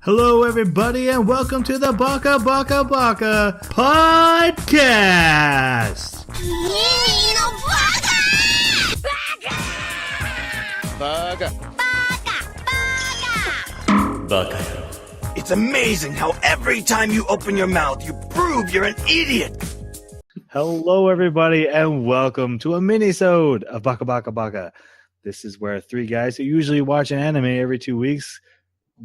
Hello, everybody, and welcome to the Baka podcast. Baka. It's amazing how every time you open your mouth, you prove you're an idiot. Hello, everybody, and welcome to a minisode of Baka. This is where three guys who usually watch an anime every 2 weeks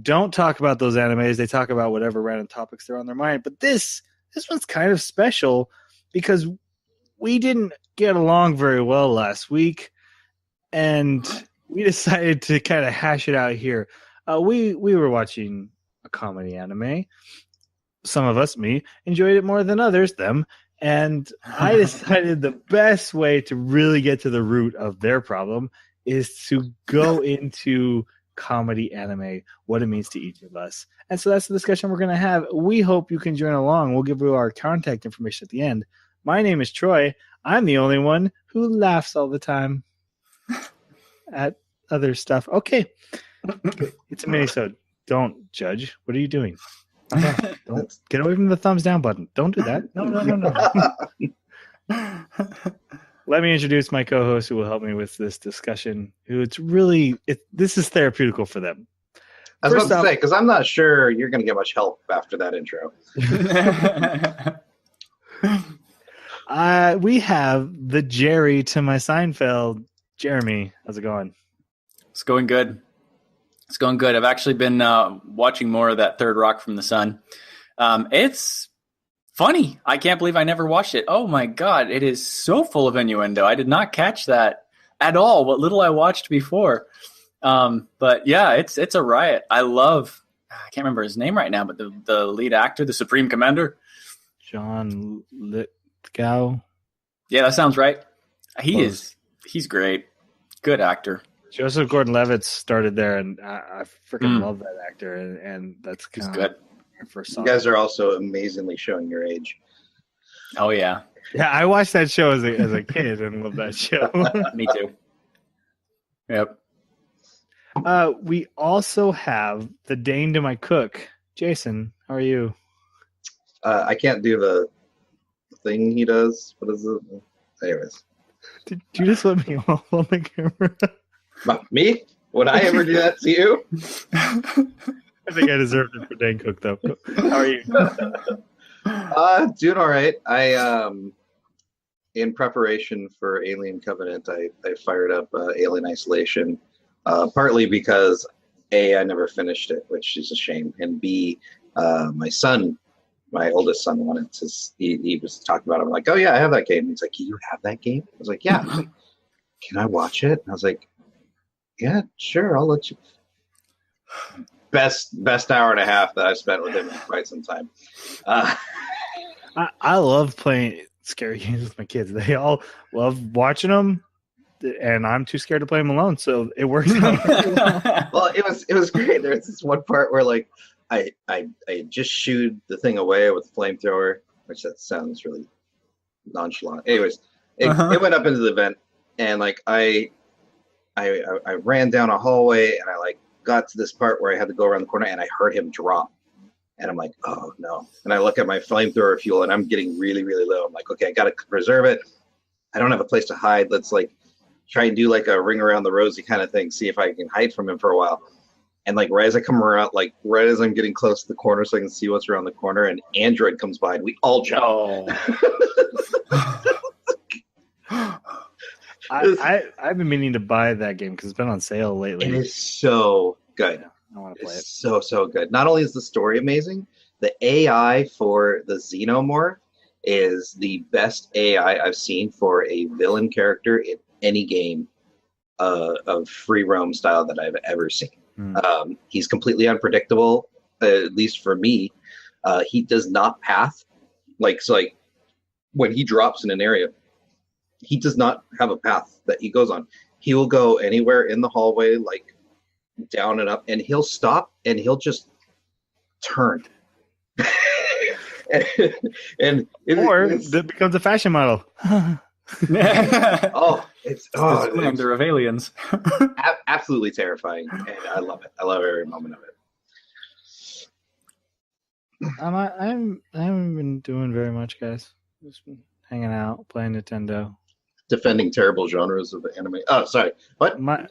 don't talk about those animes. They talk about whatever random topics they're on their mind. But this one's kind of special because we didn't get along very well last week, and we decided to kind of hash it out here. We were watching a comedy anime. Some of us, me, enjoyed it more than others, them. And I decided the best way to really get to the root of their problem is to go into comedy anime, what it means to each of us. And so that's the discussion we're going to have. We hope you can join along. We'll give you our contact information at the end. My name is Troy. I'm the only one who laughs all the time at other stuff. Okay. It's a minisode. Don't judge. What are you doing? Don't get away from the thumbs down button. Don't do that. No. Let me introduce my co-host who will help me with this discussion. This is therapeutical for them. I was about to say, because I'm not sure you're going to get much help after that intro. We have the Jerry to my Seinfeld. Jeremy, how's it going? It's going good. I've actually been watching more of that Third Rock from the Sun. It's funny. I can't believe I never watched it. Oh my God. It is so full of innuendo. I did not catch that at all. What little I watched before. But yeah, it's a riot. I can't remember his name right now, but the lead actor, the Supreme Commander. John Lithgow. Yeah, that sounds right. He's great. Good actor. Joseph Gordon-Levitt started there, and I freaking love that actor, and that's kind of good. First song. You guys are also amazingly showing your age. Oh yeah, yeah. I watched that show as a kid and loved that show. Me too. Yep. We also have the Dane to my cook, Jason. How are you? I can't do the thing he does. What is it? Anyways, did you just let me off on the camera? Me? Would I ever do that to you? I think I deserved it for Dane Cook, though. How are you? Doing all right. I in preparation for Alien Covenant, I fired up Alien Isolation, partly because A, I never finished it, which is a shame, and B, my oldest son wanted to. He was talking about it. I'm like, oh yeah, I have that game. He's like, you have that game? I was like, yeah. I was like, can I watch it? And I was like, yeah, sure, I'll let you. Best hour and a half that I've spent with him in quite some time. I love playing scary games with my kids. They all love watching them, and I'm too scared to play them alone, so it works out really well. Well, it was great. There's this one part where like I just shooed the thing away with a flamethrower, which that sounds really nonchalant. Anyways, it went up into the vent, and like I ran down a hallway, and I like got to this part where I had to go around the corner, and I heard him drop, and I'm like, oh no. And I look at my flamethrower fuel, and I'm getting really, really low. I'm like, okay, I gotta preserve it. I don't have a place to hide. Let's like try and do like a ring around the rosy kind of thing, see if I can hide from him for a while. And like right as I come around, like right as I'm getting close to the corner so I can see what's around the corner, and Android comes by, and we all jump. I've been meaning to buy that game because it's been on sale lately. It is so good. Yeah, I want to play it. So good. Not only is the story amazing, the AI for the Xenomorph is the best AI I've seen for a villain character in any game of free roam style that I've ever seen. He's completely unpredictable, at least for me. He does not path. Like when he drops in an area, he does not have a path that he goes on. He will go anywhere in the hallway, like down and up, and he'll stop and he'll just turn. and it becomes a fashion model. It's They're of aliens. Absolutely terrifying, and I love it. I love every moment of it. I haven't been doing very much, guys. Just been hanging out, playing Nintendo. Defending terrible genres of anime. Oh, sorry. What? My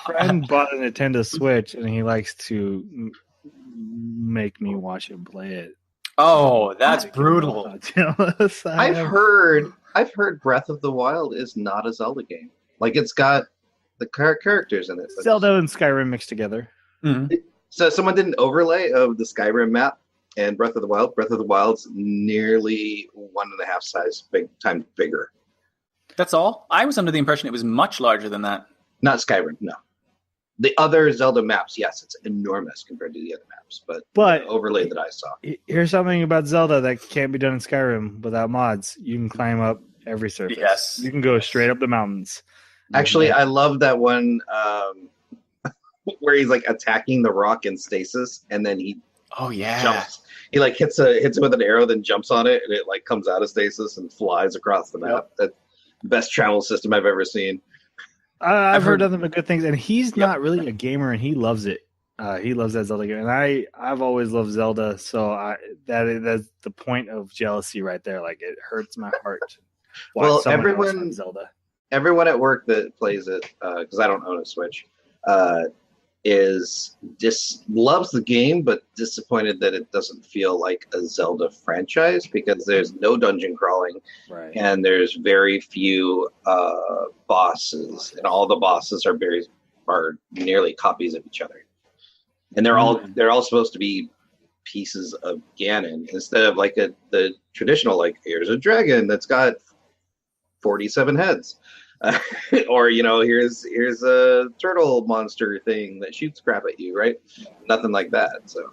friend bought a Nintendo Switch, and he likes to make me watch him play it. Oh, that's brutal. I've heard Breath of the Wild is not a Zelda game. Like, it's got the characters in it. Zelda and Skyrim mixed together. Mm-hmm. So someone did an overlay of the Skyrim map and Breath of the Wild. Breath of the Wild's nearly 1.5 times bigger. That's all? I was under the impression it was much larger than that. Not Skyrim, no. The other Zelda maps, yes, it's enormous compared to the other maps, but the overlay that I saw. Here's something about Zelda that can't be done in Skyrim without mods. You can climb up every surface. Yes. You can go straight up the mountains. Actually, I love that one where he's like attacking the rock in stasis, and then he jumps. He like hits it with an arrow, then jumps on it, and it like comes out of stasis and flies across the map. Yep. That's the best travel system I've ever seen. I've heard nothing but good things, and he's not really a gamer, and he loves it. He loves that Zelda game, and I've always loved Zelda, so that's the point of jealousy right there. Like, it hurts my heart. Well, everyone at work that plays it, because I don't own a Switch, loves the game, but disappointed that it doesn't feel like a Zelda franchise because there's no dungeon crawling, right, and there's very few bosses, and all the bosses are nearly copies of each other, and they're all supposed to be pieces of Ganon instead of like the traditional, like, here's a dragon that's got 47 heads. Or, here's a turtle monster thing that shoots crap at you, right? Nothing like that. So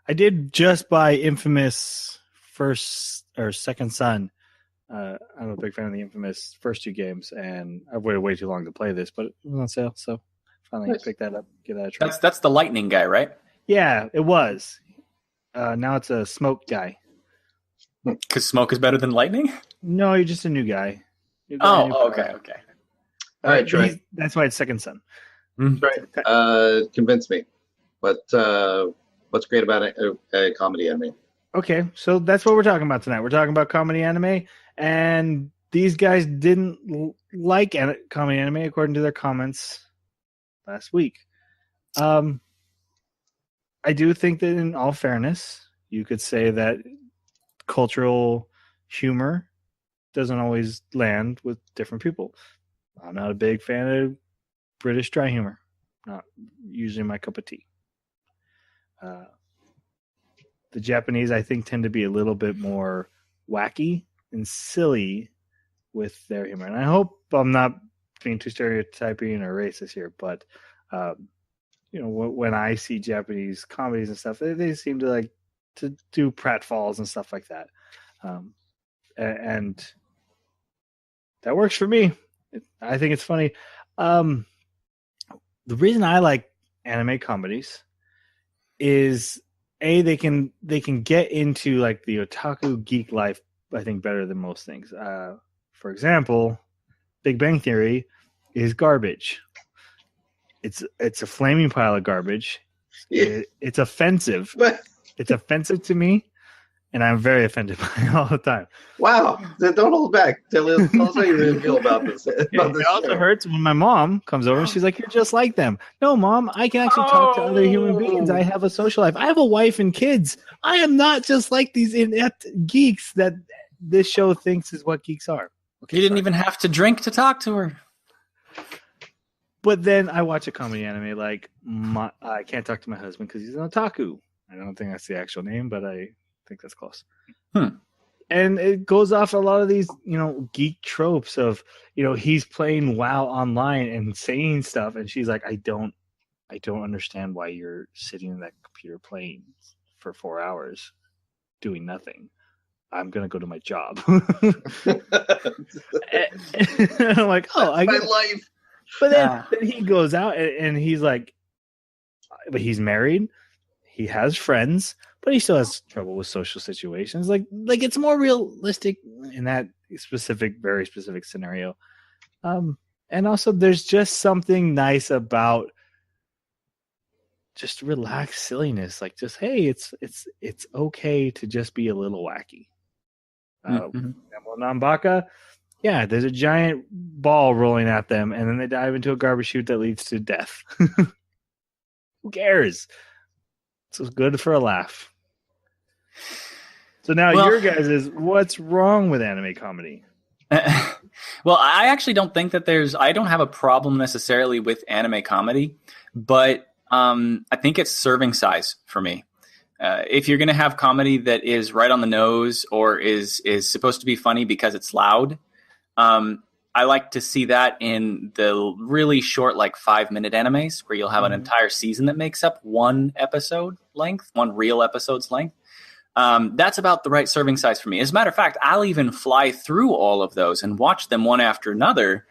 I did just buy Infamous First or Second Son. I'm a big fan of the Infamous first two games, and I've waited way too long to play this, but it was on sale, so finally picked that up, give that a try. That's the lightning guy, right? Yeah, it was. Now it's a smoke guy. Because smoke is better than lightning? No, you're just a new guy. Okay. All right, Troy. That's why it's Second Son. Troy, convince me. What's great about a comedy anime? Okay, so that's what we're talking about tonight. We're talking about comedy anime, and these guys didn't like comedy anime according to their comments last week. I do think that, in all fairness, you could say that cultural humor doesn't always land with different people. I'm not a big fan of British dry humor. Not usually my cup of tea. The Japanese, I think, tend to be a little bit more wacky and silly with their humor. And I hope I'm not being too stereotyping or racist here, but when I see Japanese comedies and stuff, they seem to like to do pratfalls and stuff like that. And that works for me. I think it's funny. The reason I like anime comedies is they can get into like the otaku geek life, I think, better than most things. For example, Big Bang Theory is garbage. It's a flaming pile of garbage. It's offensive. It's offensive to me, and I'm very offended by it all the time. Wow. Don't hold back. Tell us how you really feel about this. It also hurts when my mom comes over and she's like, "You're just like them." No, Mom, I can actually talk to other human beings. I have a social life. I have a wife and kids. I am not just like these inept geeks that this show thinks is what geeks are. Okay, you didn't even have to drink to talk to her. But then I watch a comedy anime like I Can't Talk to My Husband because he's an otaku. I don't think that's the actual name, but I think that's close. And it goes off a lot of these, geek tropes of, he's playing WoW online and saying stuff, and she's like, I don't understand why you're sitting in that computer playing for 4 hours doing nothing. I'm gonna go to my job. And I'm like, I get my life. But then he goes out and he's like, but he's married. He has friends, but he still has trouble with social situations. Like it's more realistic in that very specific scenario. And also there's just something nice about just relaxed silliness. Like, just hey, it's okay to just be a little wacky. Mm-hmm. Well, Nanbaka, yeah, there's a giant ball rolling at them, and then they dive into a garbage chute that leads to death. Who cares? It's good for a laugh. So now your guys is what's wrong with anime comedy? Well, I actually don't think that I don't have a problem necessarily with anime comedy, but I think it's serving size for me. If you're going to have comedy that is right on the nose or is supposed to be funny because it's loud, I like to see that in the really short, like 5-minute animes where you'll have an entire season that makes up one real episode's length. That's about the right serving size for me. As a matter of fact, I'll even fly through all of those and watch them one after another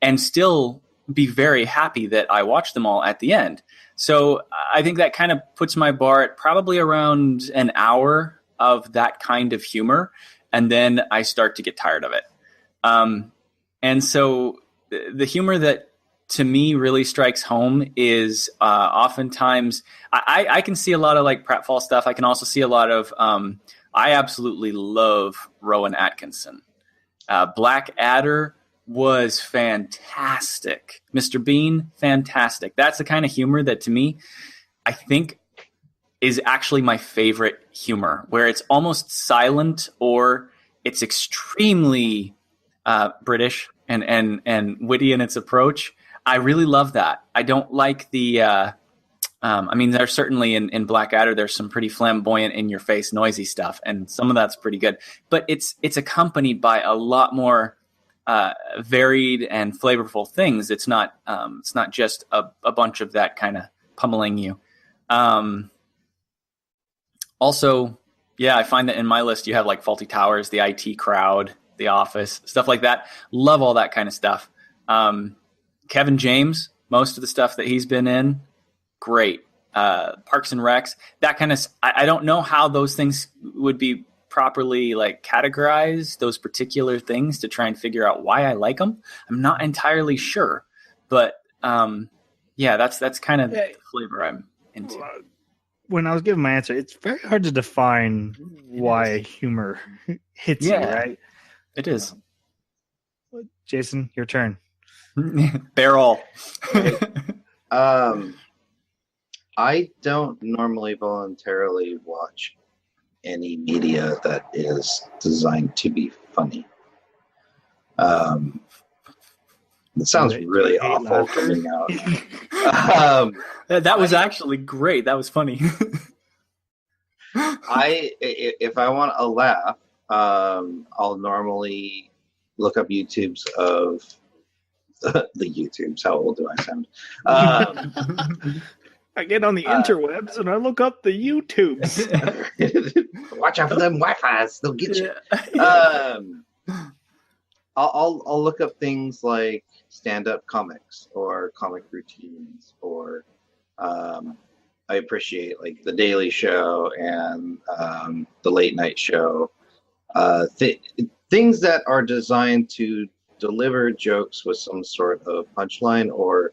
and still be very happy that I watched them all at the end. So I think that kind of puts my bar at probably around an hour of that kind of humor. And then I start to get tired of it. And so the humor that to me really strikes home is oftentimes I can see a lot of like pratfall stuff. I can also see a lot of I absolutely love Rowan Atkinson. Blackadder was fantastic. Mr. Bean, fantastic. That's the kind of humor that to me I think is actually my favorite humor, where it's almost silent or it's extremely British and witty in its approach. I really love that. I don't like the I mean, there's certainly in Blackadder, there's some pretty flamboyant, in your face, noisy stuff, and some of that's pretty good. But it's accompanied by a lot more varied and flavorful things. It's not just a bunch of that kind of pummeling you. Also, yeah, I find that in my list you have like Faulty Towers, the IT Crowd, The Office, stuff like that. Love all that kind of stuff. Kevin James, most of the stuff that he's been in, great. Parks and Recs, that kind of. I don't know how those things would be properly like categorized, those particular things, to try and figure out why I like them. I'm not entirely sure, but yeah, that's kind of the flavor I'm into. When I was giving my answer, it's very hard to define why humor hits you, right? It is. Jason, your turn. Barrel. I don't normally voluntarily watch any media that is designed to be funny. It sounds really awful coming out. That was actually great. That was funny. If I want a laugh, I'll normally look up YouTubes of the YouTubes. How old do I sound? I get on the interwebs and I look up the YouTubes. Watch out for them Wi-Fi's; they'll get you. I'll look up things like stand-up comics or comic routines, or I appreciate like the Daily Show and the Late Night Show. Things that are designed to deliver jokes with some sort of punchline or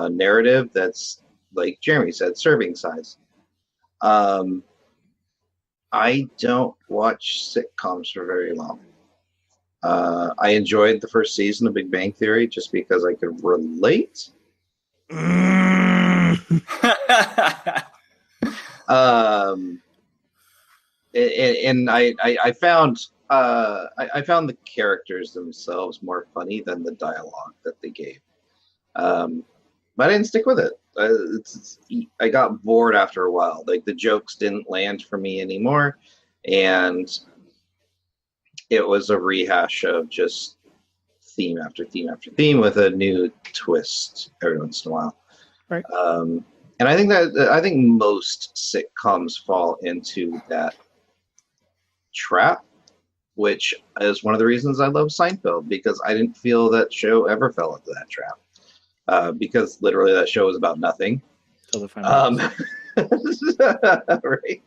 narrative that's, like Jeremy said, serving size. I don't watch sitcoms for very long. I enjoyed the first season of Big Bang Theory just because I could relate. And I found the characters themselves more funny than the dialogue that they gave. But I didn't stick with it. I got bored after a while. Like, the jokes didn't land for me anymore, and it was a rehash of just theme after theme after theme with a new twist every once in a while. Right. And I think most sitcoms fall into that trap, which is one of the reasons I love Seinfeld, because I didn't feel that show ever fell into that trap. Because literally that show is about nothing. Right.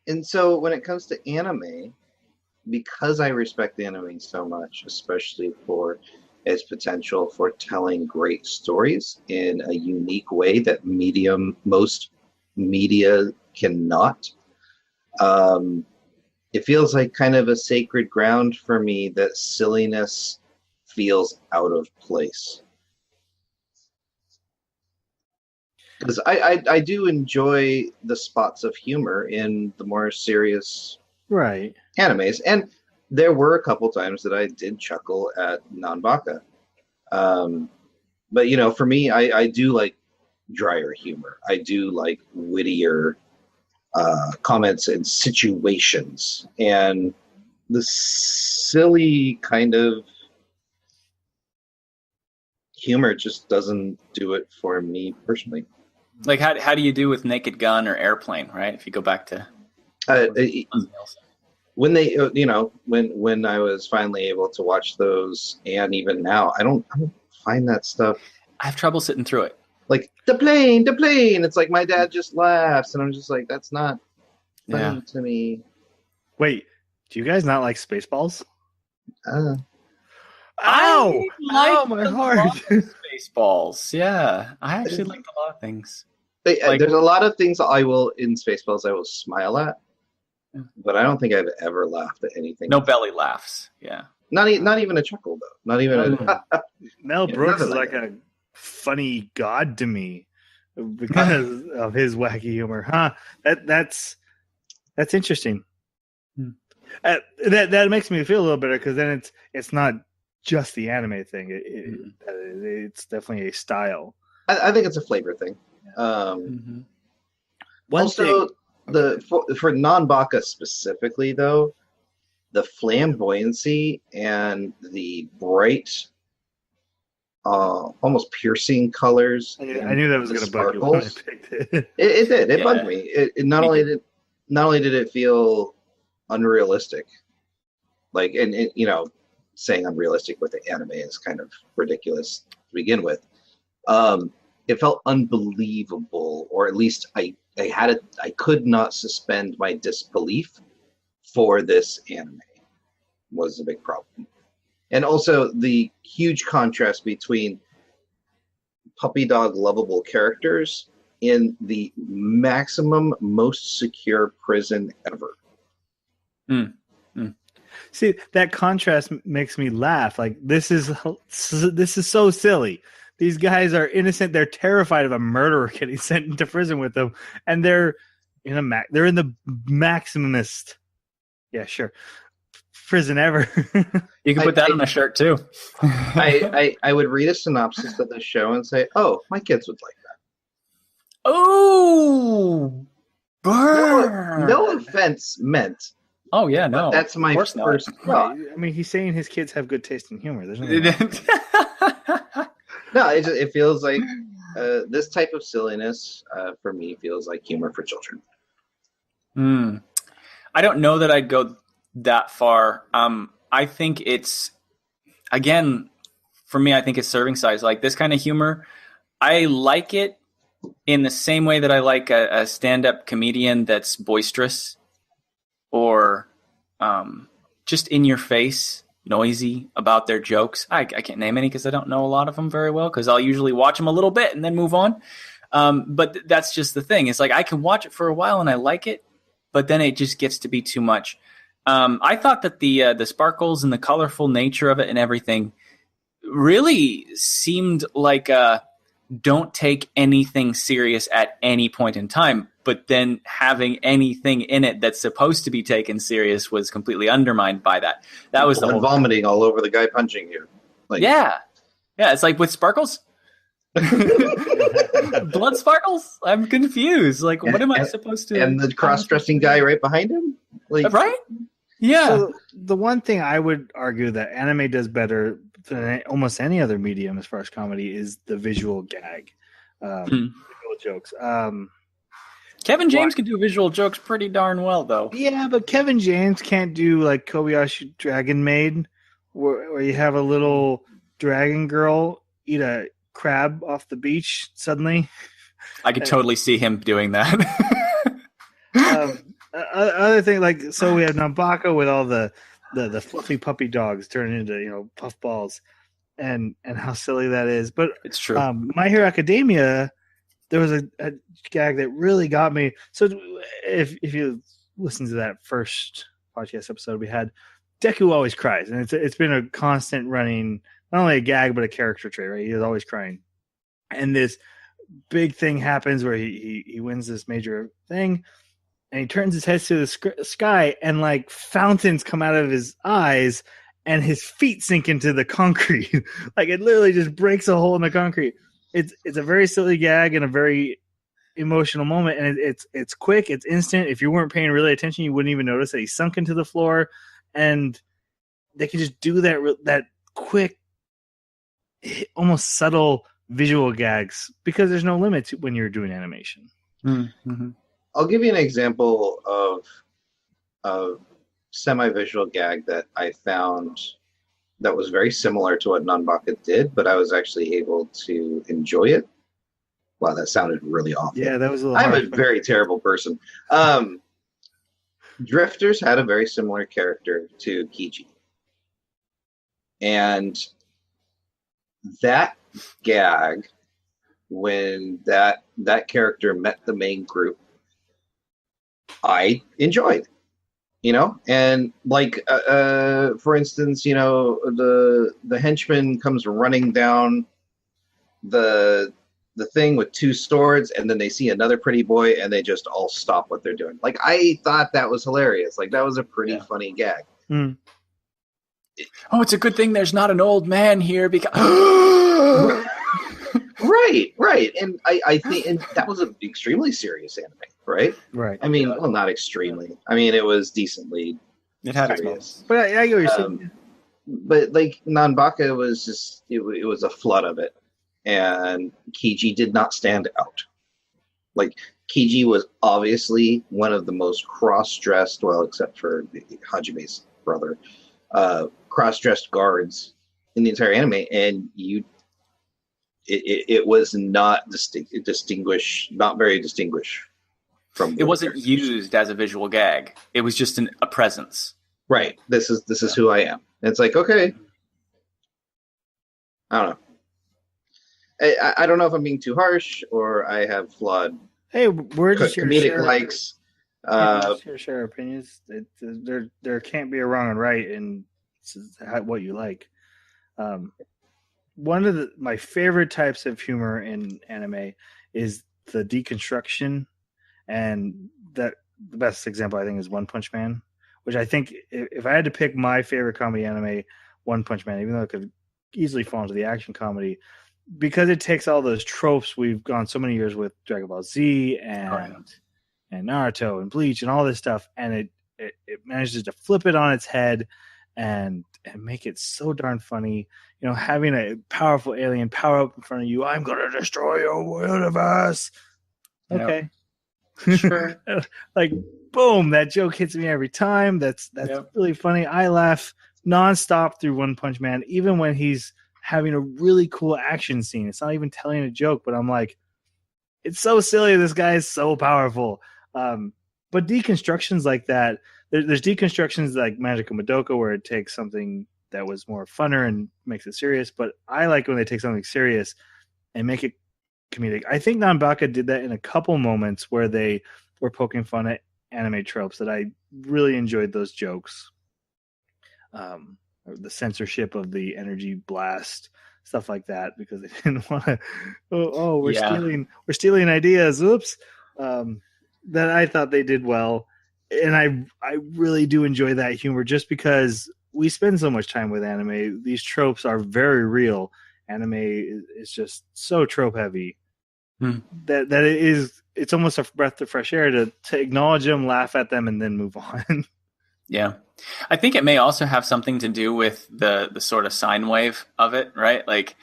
And so when it comes to anime, because I respect anime so much, especially for its potential for telling great stories in a unique way that most media cannot. It feels like kind of a sacred ground for me that silliness feels out of place. Because I do enjoy the spots of humor in the more serious Right. animes, and there were a couple times that I did chuckle at Nanbaka. But you know, for me, I do like drier humor. I do like wittier comments and situations, and the silly kind of humor just doesn't do it for me personally. Like how do you do with Naked Gun or Airplane, right? If you go back to when they, you know, when I was finally able to watch those, and even now, I don't find that stuff. I have trouble sitting through it. Like the plane. It's like my dad just laughs, and I'm just like, that's not funny to me. Wait, do you guys not like Spaceballs? Uh, Ow! Ow, my heart! Spaceballs, yeah. I actually liked a lot of things. There's a lot of things I will in Spaceballs I will smile at, but I don't think I've ever laughed at anything. No belly laughs. Yeah. Not even a chuckle though. Not even a. Mel Brooks is like a funny god to me because of his wacky humor, huh? That's interesting. That makes me feel a little better because then it's not just the anime thing. It's definitely a style. I think it's a flavor thing. Also, for Nanbaka specifically, though, the flamboyancy and the bright, almost piercing colors. I knew that was going to bug you when I picked it. It did. It bugged me. It not only did it feel unrealistic, like and you know, saying unrealistic with the anime is kind of ridiculous to begin with. It felt unbelievable, or at least I could not suspend my disbelief for this anime was a big problem. And also the huge contrast between puppy dog lovable characters in the maximum most secure prison ever. See, that contrast makes me laugh. Like this is so silly. These guys are innocent. They're terrified of a murderer getting sent into prison with them, and they're in the maximumist. Yeah, sure. Prison ever. You can put that on a shirt too. I would read a synopsis of the show and say, "Oh, my kids would like that." Oh, burn! No offense meant. Oh yeah, no. That's my first thought. I mean, he's saying his kids have good taste in humor. There's no, it feels like this type of silliness for me feels like humor for children. I don't know that I'd go that far. I think it's, again, for me, I think it's serving size. Like this kind of humor, I like it in the same way that I like a stand-up comedian that's boisterous or just in your face, noisy about their jokes. I can't name any because I don't know a lot of them very well because I'll usually watch them a little bit and then move on. But that's just the thing. It's like I can watch it for a while and I like it, but then it just gets to be too much. I thought that the sparkles and the colorful nature of it and everything really seemed like don't take anything serious at any point in time, but then having anything in it that's supposed to be taken serious was completely undermined by that. That was the whole vomiting all over the guy punching you. Like, yeah, it's like with sparkles. Blood sparkles? I'm confused. Like, what am I supposed to? And the cross-dressing guy right behind him, like, right? Yeah. So the one thing I would argue that anime does better than almost any other medium as far as comedy is the visual gag, visual jokes. Kevin James can do visual jokes pretty darn well, though. Yeah, but Kevin James can't do like Kobayashi Dragon Maid, where you have a little dragon girl eat a crab off the beach suddenly. I could totally see him doing that. Other thing, like, so we have Nanbaka with all the fluffy puppy dogs turning into puff balls, and how silly that is. But It's true. My Hero Academia, there was a gag that really got me. So if you listen to that first podcast episode we had, Deku always cries, and it's been a constant running, not only a gag but a character trait, right? He is always crying, and this big thing happens where he wins this major thing, and he turns his head to the sky, and like fountains come out of his eyes, and his feet sink into the concrete. Like it literally just breaks a hole in the concrete. It's a very silly gag and a very emotional moment, and it's quick, it's instant. If you weren't paying really attention, you wouldn't even notice that he sunk into the floor, and they can just do that quick, almost subtle visual gags because there's no limit when you're doing animation. Mm-hmm. I'll give you an example of semi-visual gag that I found that was very similar to what Nanbaka did, but I was actually able to enjoy it. Wow, that sounded really awful. Yeah, that was a little I'm harsh. a very terrible person. Drifters had a very similar character to Kiji. And that gag, when that character met the main group, I enjoyed. And like for instance, the henchman comes running down the thing with two swords, and then they see another pretty boy, and they just all stop what they're doing. Like, I thought that was hilarious. Like, that was a pretty funny gag. Mm. Oh, it's a good thing there's not an old man here because. Right. And I think, and that was an extremely serious anime, right? Right. I mean, well, not extremely. I mean, it was decently It had its serious. moments. But I get what you're saying. But like Nanbaka was just it was a flood of it, and Kiji did not stand out. Like, Kiji was obviously one of the most cross-dressed, well, except for Hajime's brother, cross-dressed guards in the entire anime, and it was not distinguished, not very distinguished from. It wasn't used as a visual gag. It was just a presence. Right. This is who I am. And it's like, okay. I don't know. I don't know if I'm being too harsh or I have flawed Hey, we're just here to comedic share, likes. share our opinions. There can't be a wrong and right in what you like. One of my favorite types of humor in anime is the deconstruction, and that the best example I think is One Punch Man, which I think if I had to pick my favorite comedy anime, One Punch Man, even though it could easily fall into the action comedy, because it takes all those tropes we've gone so many years with Dragon Ball Z and Naruto and Bleach and all this stuff, and it manages to flip it on its head and make it so darn funny. Having a powerful alien power up in front of you, I'm gonna destroy your universe. Okay, sure. Like, boom, that joke hits me every time. That's really funny. I laugh nonstop through One Punch Man, even when he's having a really cool action scene. It's not even telling a joke, but I'm like, it's so silly. This guy is so powerful. But deconstructions like that, there's deconstructions like Magica Madoka where it takes something that was more funner and makes it serious. But I like when they take something serious and make it comedic. I think Nanbaka did that in a couple moments where they were poking fun at anime tropes that I really enjoyed those jokes. The censorship of the energy blast, stuff like that, because they didn't want to. We're stealing ideas. Oops. That I thought they did well, and I really do enjoy that humor just because we spend so much time with anime. These tropes are very real. Anime is just so trope heavy that it's almost a breath of fresh air to acknowledge them, laugh at them, and then move on. Yeah. I think it may also have something to do with the sort of sine wave of it, right? Like,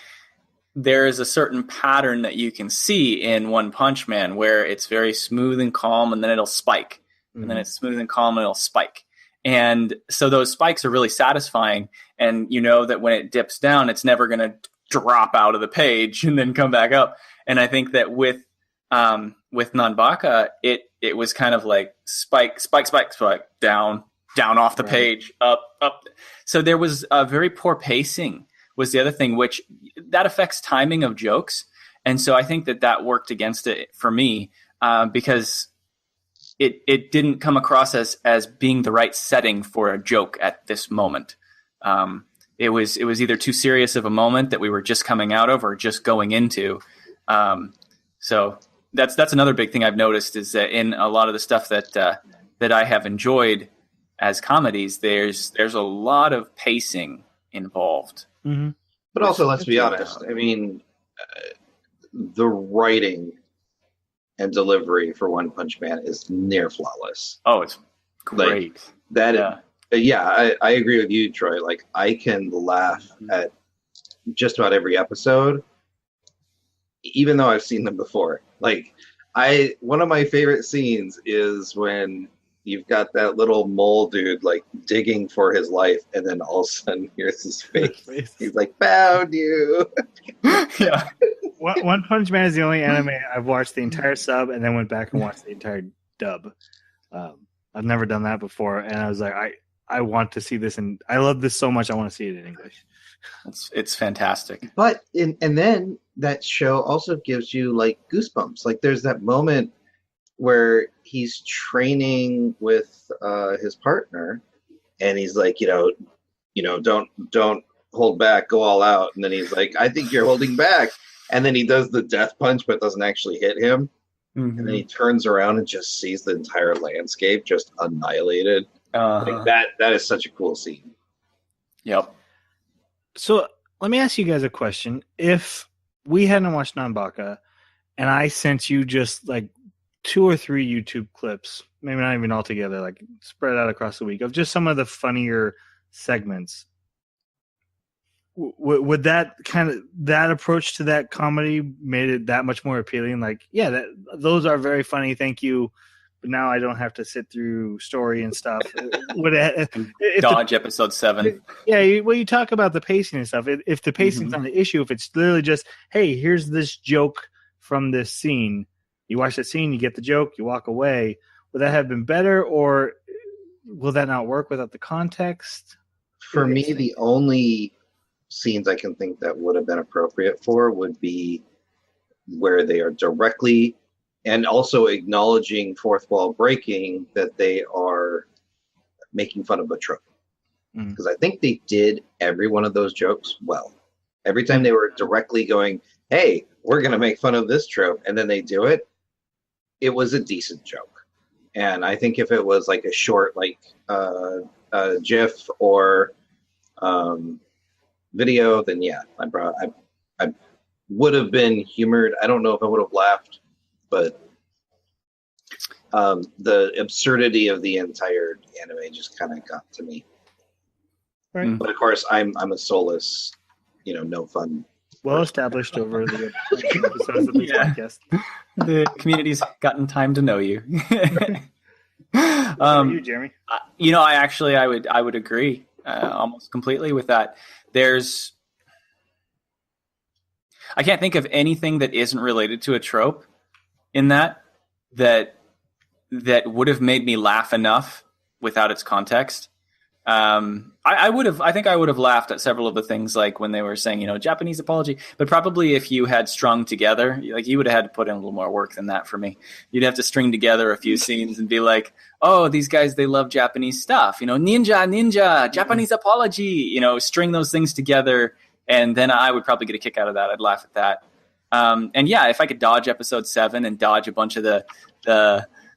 there is a certain pattern that you can see in One Punch Man where it's very smooth and calm, and then it'll spike. And then it's smooth and calm, and it'll spike. And so those spikes are really satisfying, and you know that when it dips down, it's never going to drop out of the page and then come back up. And I think that with Nanbaka, it was kind of like spike, down off the page, up. So there was a very poor pacing was the other thing, which that affects timing of jokes. And so I think that worked against it for me because it didn't come across as being the right setting for a joke at this moment. It was either too serious of a moment that we were just coming out of or just going into. So that's another big thing I've noticed is that in a lot of the stuff that I have enjoyed as comedies, there's a lot of pacing involved. Mm-hmm. But also, let's be honest. I mean, the writing and delivery for One Punch Man is near flawless. Oh, it's great. I agree with you, Troy. Like, I can laugh at just about every episode, even though I've seen them before. Like, one of my favorite scenes is when you've got that little mole dude like digging for his life, and then all of a sudden here's his face. He's like, "Found you." Yeah. One Punch Man is the only anime I've watched the entire sub and then went back and watched the entire dub. I've never done that before, and I was like, I want to see this, and I love this so much. I want to see it in English. It's fantastic. But and then that show also gives you like goosebumps. Like there's that moment where he's training with his partner, and he's like, don't hold back, go all out. And then he's like, I think you're holding back. And then he does the death punch, but doesn't actually hit him. Mm-hmm. And then he turns around and just sees the entire landscape just annihilated. Like that is such a cool scene. Yep. So let me ask you guys a question. If we hadn't watched Nanbaka and I sent you just like 2 or 3 YouTube clips, maybe not even all together, like spread out across the week, of just some of the funnier segments, would that approach to that comedy made it that much more appealing? Like, yeah, those are very funny, thank you, but now I don't have to sit through story and stuff. Dodge episode 7. Yeah, you talk about the pacing and stuff. If the pacing's not the issue, if it's literally just, hey, here's this joke from this scene, you watch that scene, you get the joke, you walk away, would that have been better, or will that not work without the context? For me, the only scenes I can think that would have been appropriate for would be where they are directly and also acknowledging fourth wall breaking, that they are making fun of a trope. Because I think they did every one of those jokes well. Every time they were directly going, hey, we're going to make fun of this trope, and then they do it, it was a decent joke. And I think if it was like a short, like GIF or video, then yeah, I would have been humored. I don't know if I would have laughed, but the absurdity of the entire anime just kind of got to me. Right. But of course, I'm a soulless, no fun. Well established over the episodes of this podcast. The community's gotten time to know you. You, Jeremy? I would agree almost completely with that. I can't think of anything that isn't related to a trope in that would have made me laugh enough without its context. I think I would have laughed at several of the things, like when they were saying, Japanese apology, but probably if you had strung together, like you would have had to put in a little more work than that for me. You'd have to string together a few scenes and be like, oh, these guys, they love Japanese stuff, ninja, Japanese apology, string those things together. And then I would probably get a kick out of that. I'd laugh at that. And yeah, if I could dodge episode 7 and dodge a bunch of the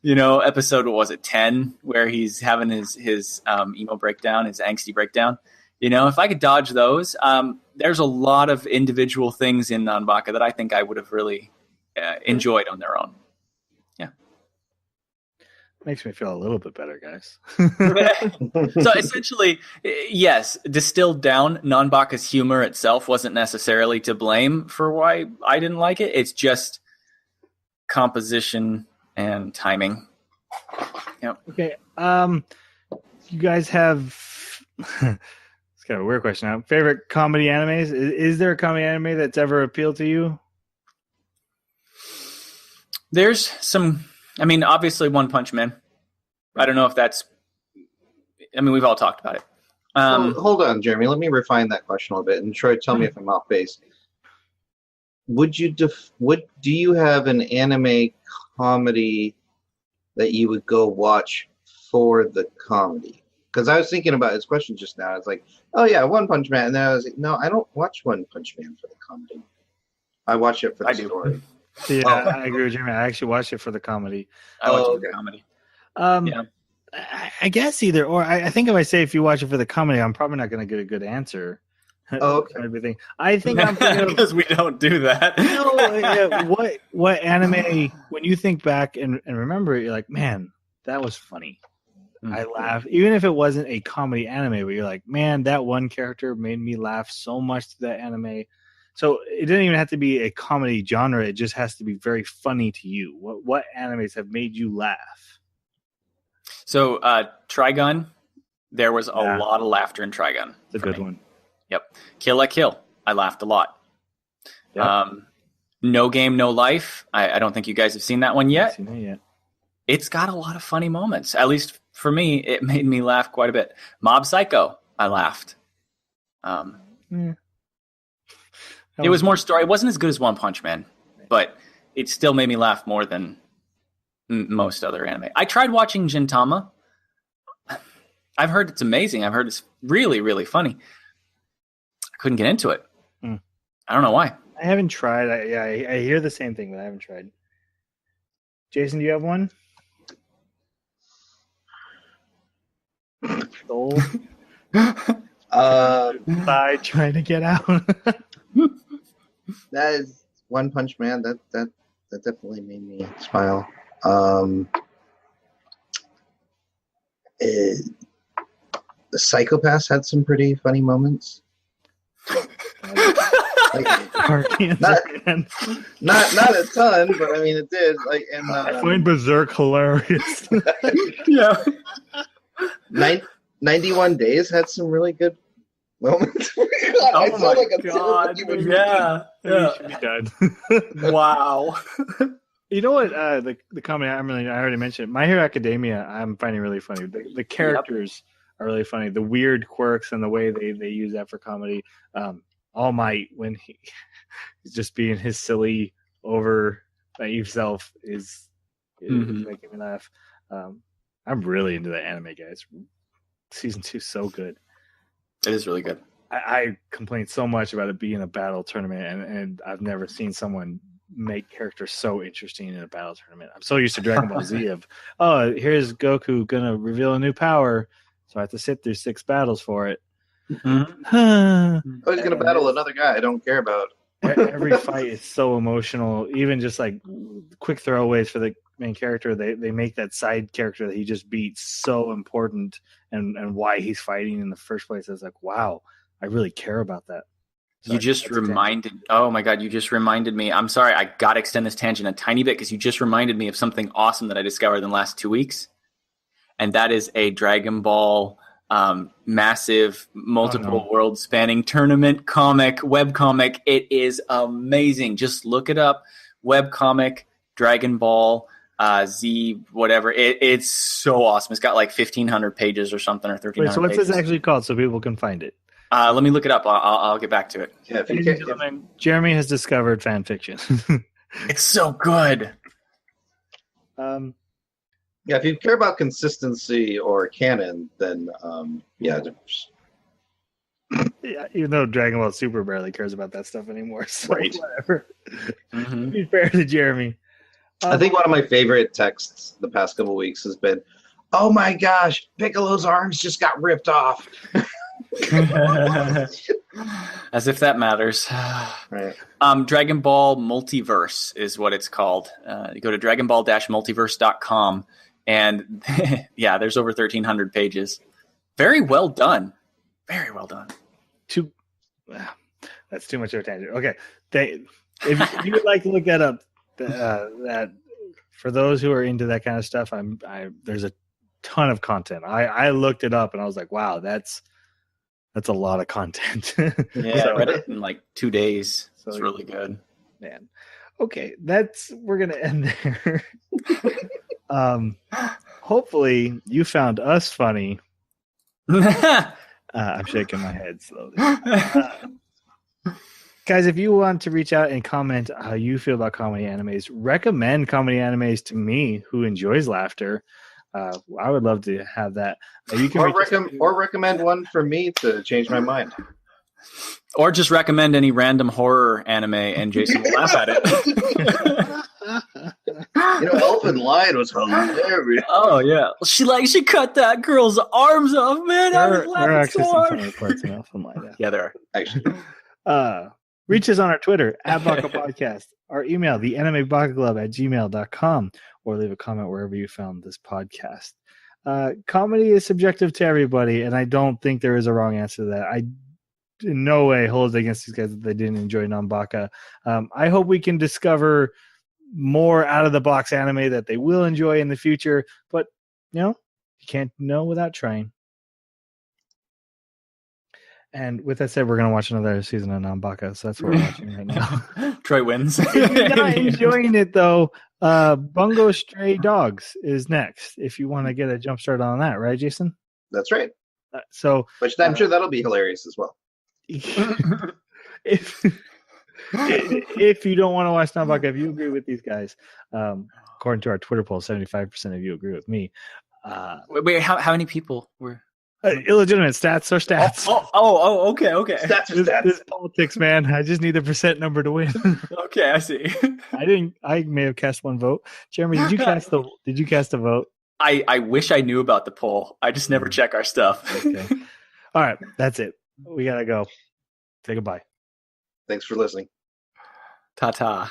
episode, what was it, 10, where he's having his emo breakdown, his angsty breakdown. If I could dodge those, there's a lot of individual things in Nanbaka that I think I would have really enjoyed on their own. Yeah. Makes me feel a little bit better, guys. So essentially, yes, distilled down, Nanbaka's humor itself wasn't necessarily to blame for why I didn't like it. It's just composition and timing. Yep. Okay. You guys have it's kind of a weird question now. Favorite comedy animes? Is there a comedy anime that's ever appealed to you? There's some. Obviously One Punch Man. I don't know if that's. We've all talked about it. So, hold on, Jeremy. Let me refine that question a little bit, and Troy, tell me if I'm off base. Would you do you have an anime comedy that you would go watch for the comedy? Because I was thinking about this question just now. It's like, oh yeah, One Punch Man, and then I was like, no, I don't watch One Punch Man for the comedy. I watch it for the story. Yeah, I agree with Jeremy. I actually watched it for the comedy. I watch it for the comedy. Yeah. I guess either or. I think if I say if you watch it for the comedy, I'm probably not going to get a good answer. Oh, okay. Everything. I think I'm because we don't do that. No, what anime? When you think back and remember it, you're like, man, that was funny. I laughed, even if it wasn't a comedy anime. But you're like, man, that one character made me laugh so much to that anime. So it doesn't even have to be a comedy genre. It just has to be very funny to you. What animes have made you laugh? So Trigun, there was a lot of laughter in Trigun. It's a good one. Yep. Kill la Kill. I laughed a lot. Yep. No Game, No Life. I don't think you guys have seen that one yet. I haven't seen it yet. It's got a lot of funny moments. At least for me, it made me laugh quite a bit. Mob Psycho. I laughed. It was more story. It wasn't as good as One Punch Man, but it still made me laugh more than most other anime. I tried watching Gintama. I've heard it's amazing. I've heard it's really, really funny. I couldn't get into it. I don't know why. I haven't tried. I hear the same thing, but I haven't tried. Jason, do you have one? Soul? By trying to get out. That is One Punch Man. That definitely made me smile. The Psychopaths had some pretty funny moments. Not a ton, but I mean it did. Like, and I find Berserk hilarious. Yeah. 91 Days had some really good moments. Oh my god! Yeah. You should be done. Wow. You know what? The comedy I already mentioned. My Hero Academia, I'm finding really funny. The characters are really funny. The weird quirks and the way they use that for comedy. All Might, when he's just being his silly, over naive self, is making me laugh. I'm really into that anime, guys. Season 2 is so good. It is really good. I complained so much about it being a battle tournament, and I've never seen someone make characters so interesting in a battle tournament. I'm so used to Dragon Ball Z of, here's Goku gonna reveal a new power, so I have to sit through 6 battles for it. He's gonna battle another guy I don't care about. Every fight is so emotional. Even just like quick throwaways for the main character, they make that side character that he just beat so important, and why he's fighting in the first place. I was like, wow, I really care about that. Sorry, you just reminded. Oh my god, you just reminded me. I'm sorry, I got to extend this tangent a tiny bit because you just reminded me of something awesome that I discovered in the last 2 weeks, and that is a Dragon Ball massive, multiple world spanning tournament web comic. It is amazing. Just look it up. Web comic, Dragon Ball Z, whatever. It's so awesome. It's got like 1,500 pages or something, or 1,300. Wait, so what's this actually called so people can find it? Let me look it up. I'll get back to it. Yeah, Jeremy has discovered fan fiction. It's so good. Yeah, if you care about consistency or canon, then yeah, even though Dragon Ball Super barely cares about that stuff anymore, so right. Whatever. To be fair to Jeremy, I think one of my favorite texts the past couple of weeks has been, "Oh my gosh, Piccolo's arms just got ripped off." As if that matters. Right. Dragon Ball Multiverse is what it's called. You go to dragonball-multiverse.com, and yeah, there's over 1,300 pages. Very well done. Very well done. That's too much of a tangent. Okay, if you would like to look that up, that for those who are into that kind of stuff, there's a ton of content. I looked it up and I was like, wow, that's a lot of content. Yeah, I read it in like 2 days. So it's really good. Man. Okay, we're gonna end there. Hopefully you found us funny. I'm shaking my head slowly. Guys, if you want to reach out and comment how you feel about comedy animes, recommend comedy animes to me who enjoys laughter. I would love to have that. You can or recommend one for me to change my mind. Or just recommend any random horror anime and Jason will laugh at it. Elfin Lion was hilarious. Oh yeah, she cut that girl's arms off, man. I was laughing so hard. Some parts in Elfin Lion. Yeah, there are actually. Reach us on our Twitter @Baka Podcast, our email theanimebakaclub@gmail.com, or leave a comment wherever you found this podcast. Comedy is subjective to everybody, and I don't think there is a wrong answer to that. I in no way holds against these guys that they didn't enjoy Nanbaka. I hope we can discover more out of the box anime that they will enjoy in the future, but you can't know without trying. And with that said, we're going to watch another season of Nanbaka, so that's what we're watching right now. Troy wins. If you're not enjoying it, though, Bungo Stray Dogs is next, if you want to get a jump start on that, right, Jason? That's right. But I'm sure that'll be hilarious as well. if you don't want to watch Nanbaka, if you agree with these guys, according to our Twitter poll, 75% of you agree with me. Wait, how many people were... illegitimate stats or stats. Okay. Stats or stats. This politics, man. I just need the percent number to win. Okay, I see. I may have cast one vote. Jeremy, did you cast a vote? I wish I knew about the poll. I just never check our stuff. Okay. All right, that's it. We gotta go. Say goodbye. Thanks for listening. Ta-ta.